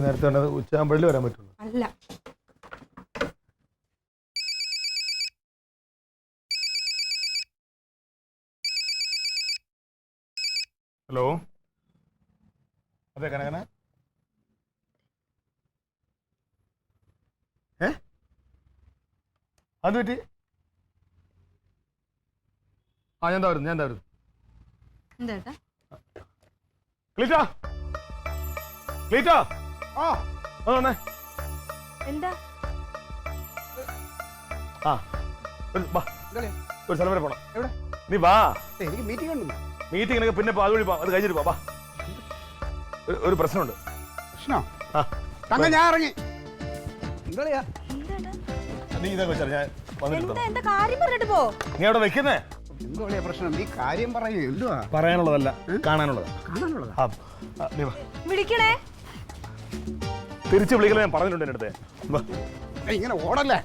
നേരത്തെ വേണ്ടത് ഉച്ചയാകുമ്പോഴേ വരാൻ പറ്റുള്ളൂ. അല്ല. ഹലോ, അതെ കനകന. അത് പറ്റി? ഞാൻ എന്താ വരുന്നു. ക്ലീറ്റ വന്നേ. എന്താ? ഒരു സ്ഥലം വരെ പോണം. നീ വാ, എനിക്ക് മീറ്റിംഗ് ഉണ്ട്. മീറ്റിംഗിനൊക്കെ പിന്നെ അതുവഴി അത് കഴിഞ്ഞിട്ട് വാ. ഒരു പ്രശ്നമുണ്ട്. ഞാൻ ഇറങ്ങി. നീ ഇതൊക്കെ വെച്ചാൽ ഞാൻ നീ അവിടെ വെക്കുന്നേ. എന്തോളിയാ പ്രശ്നം? നീ കാര്യം പറയൂ. എന്തുവാ? പറയാനുള്ളതല്ല, കാണാനുള്ളതാ. വിളിക്കണേ. തിരിച്ചു വിളിക്കലേ ഞാൻ പറഞ്ഞിട്ടുണ്ട് എൻ്റെ അടുത്ത്. ഇങ്ങനെ ഓടല്ലേ?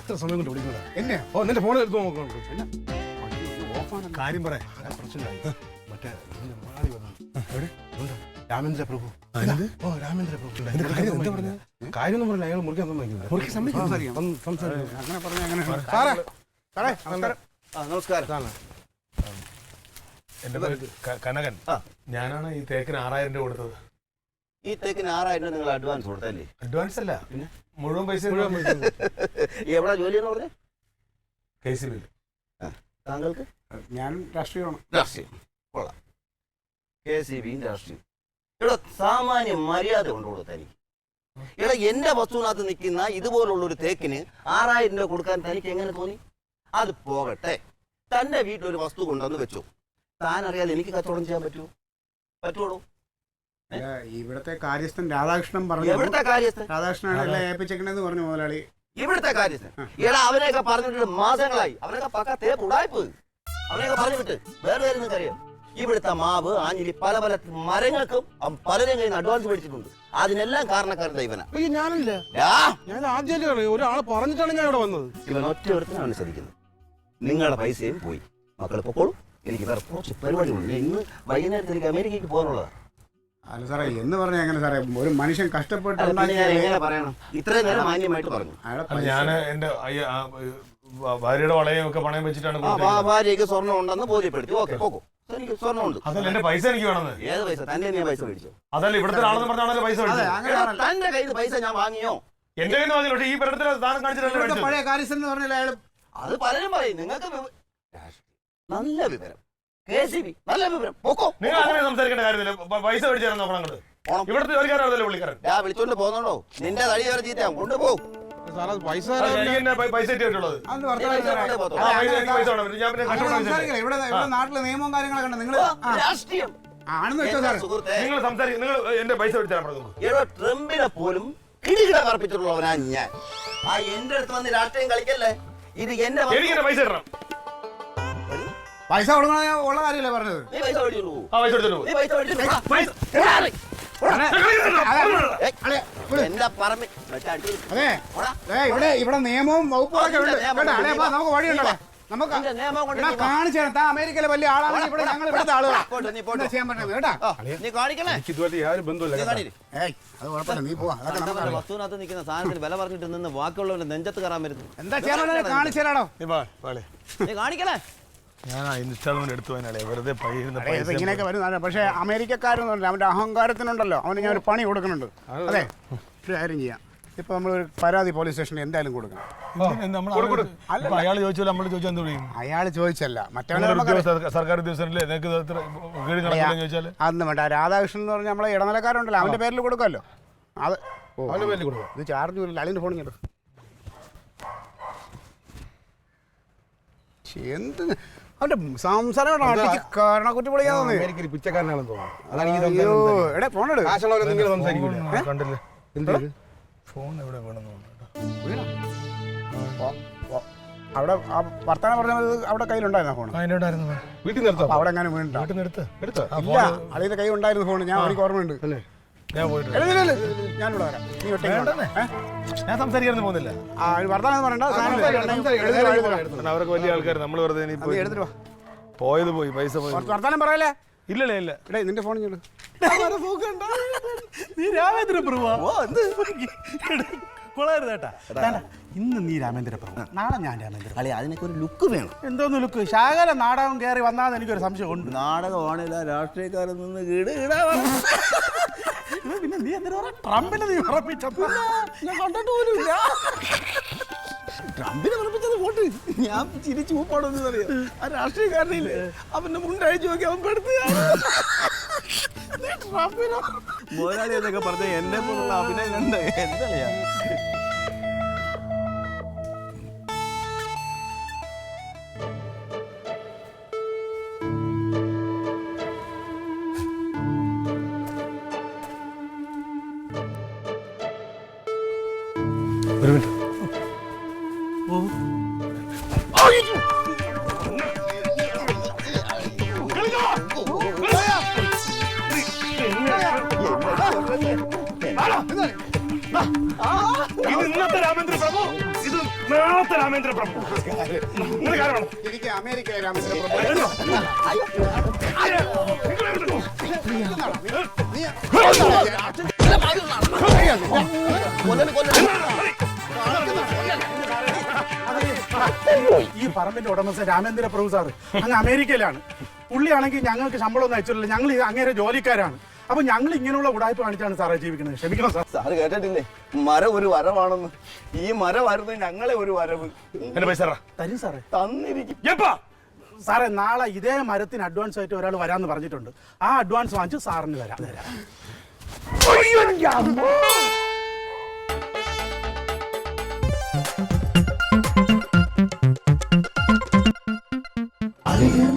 എത്ര സമയം കൊണ്ട് വിളിക്കുന്നത് എന്നെ? നിന്റെ ഫോൺ എടുത്ത് നോക്കണം. കാര്യം പറയാം. പ്രശ്നമായി. മറ്റേ രാമേന്ദ്ര പ്രഭു. രാമേന്ദ്ര പ്രഭു കാര്യം പറഞ്ഞ അയാൾ മുറിക്കാൻ നമസ്കാരം. എന്റെ പേര് കനകൻ. ഞാനാണ് ഈ തേക്കിന് 6000 രൂപ കൊടുത്തത്. ഈ തേക്കിന് 6000 നിങ്ങൾ അഡ്വാൻസ് കൊടുത്തല്ലേ? അഡ്വാൻസ് അല്ല, മുഴുവൻ പൈസ. എവിടെ ജോലി എന്ന് പറഞ്ഞേ? KCB. താങ്കൾക്ക്? ഞാൻ രാഷ്ട്രീയമാണ്. രാഷ്ട്രീയം കൊള്ളാം. KCB രാഷ്ട്രീയം. ഇവിടെ സാമാന്യ മര്യാദ കൊണ്ടുകൊള്ളു തനിക്ക്. ഇവിടെ എന്റെ വസ്തുവിനകത്ത് നിൽക്കുന്ന ഇതുപോലുള്ള ഒരു തേക്കിന് 6000 രൂപ കൊടുക്കാൻ തനിക്ക് എങ്ങനെ തോന്നി? അത് പോകട്ടെ, തന്റെ വീട്ടിലൊരു വസ്തു കൊണ്ടുവന്ന് വെച്ചു. താൻ അറിയാതെ എനിക്ക് കച്ചവടം ചെയ്യാൻ പറ്റുള്ളൂ? ഇവിടുത്തെ കാര്യസ്ഥൻ രാധാകൃഷ്ണൻ പറഞ്ഞു. എവിടുത്തെ കാര്യസ്ഥൻ? രാധാകൃഷ്ണനാണ് ഏൽപ്പിച്ചേക്കണെന്ന് പറഞ്ഞു മുതലാളി. ഇവിടുത്തെ കാര്യസ്ഥൻ? എടാ, അവനെയൊക്കെ പറഞ്ഞിട്ട് മാസങ്ങളായി. അവനൊക്കെ പക്ക തേപ്പ് ഉടായ്പ്. അവനെയൊക്കെ പറഞ്ഞു വിട്ട് വേറെ നിങ്ങൾക്കറിയാം. ഇവിടുത്തെ മാവ്, ആഞ്ഞിലി, പല പല മരങ്ങൾക്കും പലരും കയ്യിൽ നിന്ന് അഡ്വാൻസ് മേടിച്ചിട്ടുണ്ട്. അതിനെല്ലാം കാരണക്കാരൻ ഇവനാ. ഞാനില്ല, ഞാൻ ആദ്യമായിട്ടാണ് ഒരാളെ പറഞ്ഞിട്ടാണ് ഞാൻ ഇവിടെ വന്നത്. ഇവൻ ഒറ്റ ഒരുത്തിനാണ് അനുസരിക്കുന്നത്. നിങ്ങളുടെ പൈസയും പോയി. മക്കൾ പൊക്കോളും. എനിക്ക് വേറെ കുറച്ച് പരിപാടികളുണ്ട്. ഇന്ന് വൈകുന്നേരത്ത് എനിക്ക് അമേരിക്കയ്ക്ക് പോകാനുള്ളതാണ്. അല്ല സാറേ, എന്ന് പറഞ്ഞാൽ എങ്ങനെ സാറേ? ഒരു മനുഷ്യൻ കഷ്ടപ്പെട്ട് എങ്ങനെ പറയണം? ഇത്രയും നേരം മാന്യമായിട്ട് പറഞ്ഞു. ഞാൻ എന്റെ ഭാര്യയുടെ വളയും ഒക്കെ പണയം വെച്ചിട്ടാണ്. ഭാര്യയ്ക്ക് സ്വർണ്ണം ഉണ്ടെന്ന് ബോധ്യപ്പെടുത്തി. ഓക്കെ, പോകൂ. എനിക്ക് സ്വർണ്ണമുണ്ട്. അതല്ല, എന്റെ പൈസ എനിക്ക് വേണമെന്ന്. ഏത് പൈസ? തന്റെ നീ പൈസ മേടിച്ചോ? അതല്ല, ഇവിടുത്തെ ആളെന്ന് പറഞ്ഞാണല്ലോ പൈസ മേടിച്ചത്. തന്റെ കയ്യിൽ നിന്ന് പൈസ ഞാൻ വാങ്ങിയോ? എന്റെ കയ്യിൽ നിന്ന് വാങ്ങില്ല. പക്ഷേ ഈ പരത്തിൽ സ്ഥാനം കാണിച്ചിട്ടല്ലേ പഴയ കാര്യസ്ഥൻ എന്ന് പറഞ്ഞാൽ അയാൾ. അത് പലരും പറയും. നിങ്ങൾക്ക് നല്ല വിവരം. KCB നല്ല വിവരം. പോക്കോ. നിങ്ങൾ അങ്ങനെ സംസാരിക്കേണ്ട കാര്യമില്ല. പൈസ മേടിച്ചു തരാൻ നോക്കണം. അങ്ങോട്ട് ഇവിടുത്തെ ജോലിക്കാരല്ലേ പുള്ളിക്കാരൻ. വിളിച്ചോണ്ട് പോകുന്നുണ്ടോ? നിന്റെ തടി വരെ ചീത്ത കൊണ്ടുപോകും. പൈസ ഇവിടെ നാട്ടിലെ നിയമവും കാര്യങ്ങളൊക്കെ ഉണ്ട്. നിങ്ങൾ രാഷ്ട്രീയം ആണെന്ന് വെച്ചോ സാർ. നിങ്ങൾ സംസാരിക്കും. നിങ്ങൾ എന്റെ പൈസ മേടിച്ചു തരാൻ പറഞ്ഞു. ട്രംപിനെ പോലും കിടികിട പറപ്പിച്ചിട്ടുള്ളവനാ ഞാൻ. എന്റെ അടുത്ത് വന്ന് രാഷ്ട്രീയം കളിക്കല്ലേ. ഇത് എന്റെ പൈസ തരണം. പൈസ കൊടുക്കണ ഉള്ള കാര്യമല്ലേ പറഞ്ഞത്? നീ പൈസ മേടിച്ചോളൂ. എന്റെ പറമ്പ് അതെ, ഇവിടെ നിയമവും വകുപ്പൊക്കെ ഉണ്ട്. നമുക്ക് വഴിയുണ്ടോ? നമുക്ക് കാണിച്ചു തരാം. അമേരിക്കയിലെ വലിയ ആളാണെങ്കിൽ ഇവിടെ ഞങ്ങൾ ഇവിടുത്തെ ആളുകളാണ് ചെയ്യാൻ പറ്റുന്നത് കേട്ടാ. നീ കാണിക്കണേ. അത് കുഴപ്പമില്ല, നീ പോവാ. വസ്തുവിനകത്ത് നിൽക്കുന്ന സാധനത്തിന് വില പറഞ്ഞിട്ട് നിന്ന് ബാക്കിയുള്ളവന്റെ നെഞ്ചത്ത് കയറാൻ വരുന്നു. എന്താ ചെയ്യാൻ കാണിച്ചു തരാടോ. നീ കാണിക്കണേ. ഞാൻ ഇൻസ്റ്റാൾമെന്റ് എടുത്തു വെറുതെ ഇങ്ങനെയൊക്കെ വരുന്നതാണ്. പക്ഷേ അമേരിക്കക്കാരൊന്നുമല്ല, അവന്റെ അഹങ്കാരത്തിനുണ്ടല്ലോ. അവന് ഞാൻ ഒരു പണി കൊടുക്കുന്നുണ്ട്. അതെ, ഒരു കാര്യം ചെയ്യാം. ഇപ്പൊ നമ്മളൊരു പരാതി പോലീസ് സ്റ്റേഷനിൽ എന്തായാലും കൊടുക്കണം. അയാൾ ചോദിച്ചാൽ നമ്മൾ ചോദിച്ചാൽ എന്ത് വിളിക്കും? അയാൾ ചോദിച്ചല്ല, മറ്റവനെ സർക്കാർ ഉദ്യോഗസ്ഥനല്ലേ അതൊന്നും വേണ്ട. രാധാകൃഷ്ണൻ എന്ന് പറഞ്ഞാൽ നമ്മളെ ഇടനിലക്കാരുണ്ടല്ലോ, അവന്റെ പേരിൽ കൊടുക്കാമല്ലോ. അത് ഇത് ചാർജ് വരില്ല. അളിന്റെ ഫോൺ ഇങ്ങോട്ട്. എന്ത് അവന്റെ സംസാരം കാരണക്കുറ്റി പൊളിയാ തോന്നി. പിച്ചക്കാരനാണെന്ന് തോന്നുന്നു. അവിടെ വർത്താനം പറഞ്ഞത് അവിടെ കയ്യിലുണ്ടായിരുന്ന ഫോൺ വീട്ടിൽ നിർത്താം. അവിടെ എങ്ങനെ വീണില്ല. അളിയുടെ കൈ ഉണ്ടായിരുന്നു ഫോൺ. ഞാൻ എനിക്ക് ഓർമ്മയുണ്ട്. ഞാനിവിടെ വരാം. നീ ഞാൻ സംസാരിക്കാൻ പോകുന്നില്ല. വർത്താനം പറയണ്ട. അവർക്ക് വലിയ ആൾക്കാർ. നമ്മൾ വെറുതെ പോയത് പോയി, പൈസ പോയി. വർത്താനം പറയല്ലേ. ഇല്ലല്ലേ ഇല്ല. എടേ നിന്റെ ഫോൺ ഇങ്ങോട്ട്. നീ രാമേന്ദ്ര പ്രഭു കൊള്ളായിരുന്നു കേട്ടാ. ഇന്ന് നീ രാമേന്ദ്ര പ്രഭു, നാളെ ഞാൻ രാമേന്ദ്ര. അല്ലെ അതിനൊക്കെ ഒരു ലുക്ക് വേണം. എന്തോന്ന് ലുക്ക്? ശാകല നാടകം കയറി വന്നാന്ന് എനിക്കൊരു സംശയം ഉണ്ട്. നാടകമാണില്ല, രാഷ്ട്രീയക്കാരിൽ നിന്ന് പിന്നെ നീ എന്തിനാ ട്രംപിനെ നീ ഉറപ്പിച്ചപ്പോ ഞാൻ കണ്ടിട്ട് പോലുമില്ല. ട്രംപിനെ ഉറപ്പിച്ചത് പോട്ട്, ഞാൻ ചിരിച്ചു പൂപ്പാടൊന്നും അറിയാം. ആ രാഷ്ട്രീയക്കാരനില്ലേ, അവന്റെ മുണ്ടഴിച്ചു നോക്കി അവൻ പെടുത്ത് മോരാളി എന്നൊക്കെ പറഞ്ഞ എന്നെ പോലുള്ള അഭിനയം കണ്ട് എന്താ ഒരു മിനിറ്റ്. ഇത് ഇന്നത്തെ രാമേന്ദ്ര പ്രഭു, ഇത് നാളത്തെ രാമേന്ദ്ര പ്രഭു. എനിക്ക് അമേരിക്കയിലെ രാമേന്ദ്ര പ്രഭു. ഈ പറമ്പിന്റെ ഉടമസ്ഥൻ രാമേന്ദ്ര പ്രഭു സാറ് അങ്ങ് അമേരിക്കയിലാണ്. പുള്ളിയാണെങ്കിൽ ഞങ്ങൾക്ക് ശമ്പളം ഒന്നും അയച്ചിട്ടില്ല. ഞങ്ങൾ അങ്ങേരെ ജോലിക്കാരാണ്. അപ്പൊ ഞങ്ങൾ ഇങ്ങനെയുള്ള ഉടായ്പ കാണിച്ചാണ് സാറേ ജീവിക്കുന്നത്. ക്ഷമിക്കണം സാർ. സാറ് കേട്ടിട്ടില്ലേ, മരം ഒരു വരവാണെന്ന്. ഈ മരമായിരുന്നു ഞങ്ങളെ ഒരു വരവ്. എന്റെ പൈസ തരും സാറേ. തന്നിരിക്കും. സാറേ നാളെ ഇതേ മരത്തിന് അഡ്വാൻസ് ആയിട്ട് ഒരാൾ വരാമെന്ന് പറഞ്ഞിട്ടുണ്ട്. ആ അഡ്വാൻസ് വാങ്ങിച്ച് സാറിന് തരാം. Alien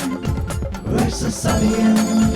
versus Alien.